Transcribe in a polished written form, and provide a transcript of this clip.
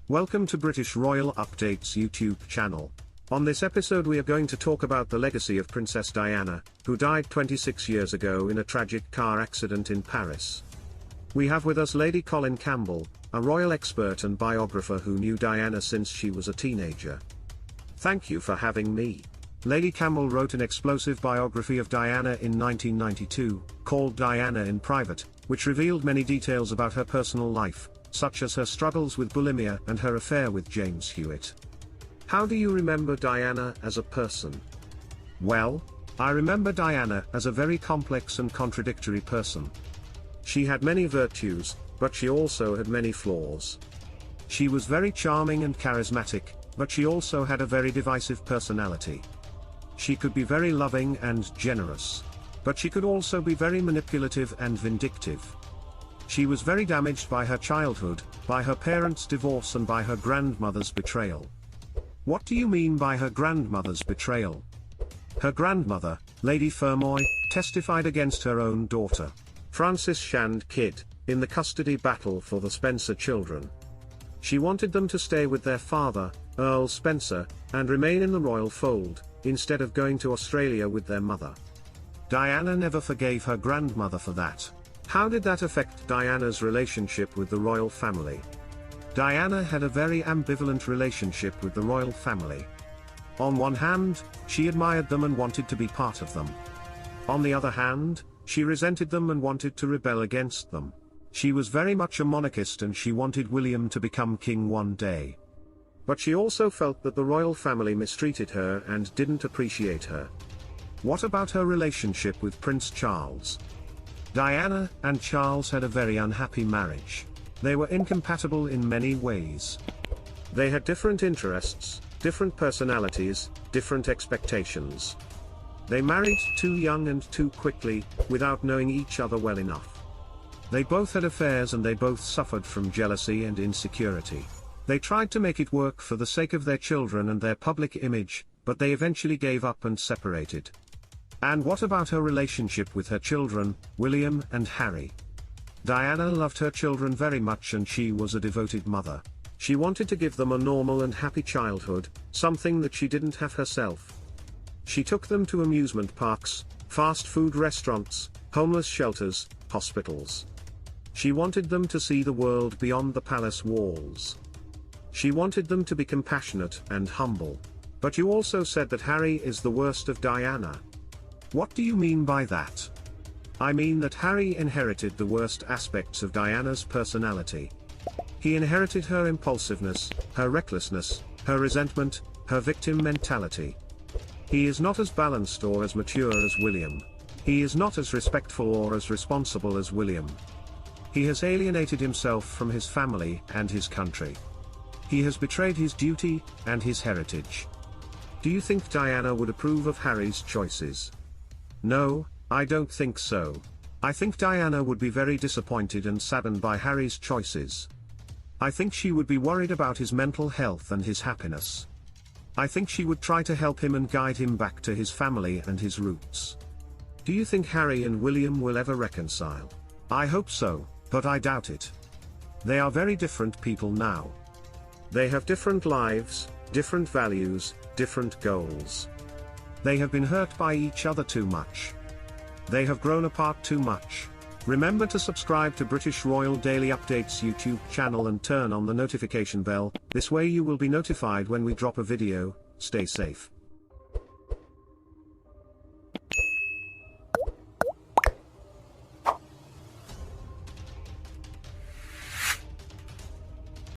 Welcome to British Royal Updates YouTube channel. On this episode we are going to talk about the legacy of Princess Diana, who died 26 years ago in a tragic car accident in Paris. We have with us Lady Colin Campbell, a royal expert and biographer who knew Diana since she was a teenager. Thank you for having me. Lady Campbell wrote an explosive biography of Diana in 1992, called Diana in Private, which revealed many details about her personal life, such as her struggles with bulimia and her affair with James Hewitt. How do you remember Diana as a person? Well, I remember Diana as a very complex and contradictory person. She had many virtues, but she also had many flaws. She was very charming and charismatic, but she also had a very divisive personality. She could be very loving and generous, but she could also be very manipulative and vindictive. She was very damaged by her childhood, by her parents' divorce and by her grandmother's betrayal. What do you mean by her grandmother's betrayal? Her grandmother, Lady Fermoy, testified against her own daughter, Frances Shand Kidd, in the custody battle for the Spencer children. She wanted them to stay with their father, Earl Spencer, and remain in the royal fold, instead of going to Australia with their mother. Diana never forgave her grandmother for that. How did that affect Diana's relationship with the royal family? Diana had a very ambivalent relationship with the royal family. On one hand, she admired them and wanted to be part of them. On the other hand, she resented them and wanted to rebel against them. She was very much a monarchist and she wanted William to become king one day. But she also felt that the royal family mistreated her and didn't appreciate her. What about her relationship with Prince Charles? Diana and Charles had a very unhappy marriage. They were incompatible in many ways. They had different interests, different personalities, different expectations. They married too young and too quickly, without knowing each other well enough. They both had affairs and they both suffered from jealousy and insecurity. They tried to make it work for the sake of their children and their public image, but they eventually gave up and separated. And what about her relationship with her children, William and Harry? Diana loved her children very much and she was a devoted mother. She wanted to give them a normal and happy childhood, something that she didn't have herself. She took them to amusement parks, fast food restaurants, homeless shelters, hospitals. She wanted them to see the world beyond the palace walls. She wanted them to be compassionate and humble. But you also said that Harry is the worst of Diana. What do you mean by that? I mean that Harry inherited the worst aspects of Diana's personality. He inherited her impulsiveness, her recklessness, her resentment, her victim mentality. He is not as balanced or as mature as William. He is not as respectful or as responsible as William. He has alienated himself from his family and his country. He has betrayed his duty and his heritage. Do you think Diana would approve of Harry's choices? No, I don't think so. I think Diana would be very disappointed and saddened by Harry's choices. I think she would be worried about his mental health and his happiness. I think she would try to help him and guide him back to his family and his roots. Do you think Harry and William will ever reconcile? I hope so, but I doubt it. They are very different people now. They have different lives, different values, different goals. They have been hurt by each other too much. They have grown apart too much. Remember to subscribe to British Royal Daily Updates YouTube channel and turn on the notification bell. This way you will be notified when we drop a video. Stay safe.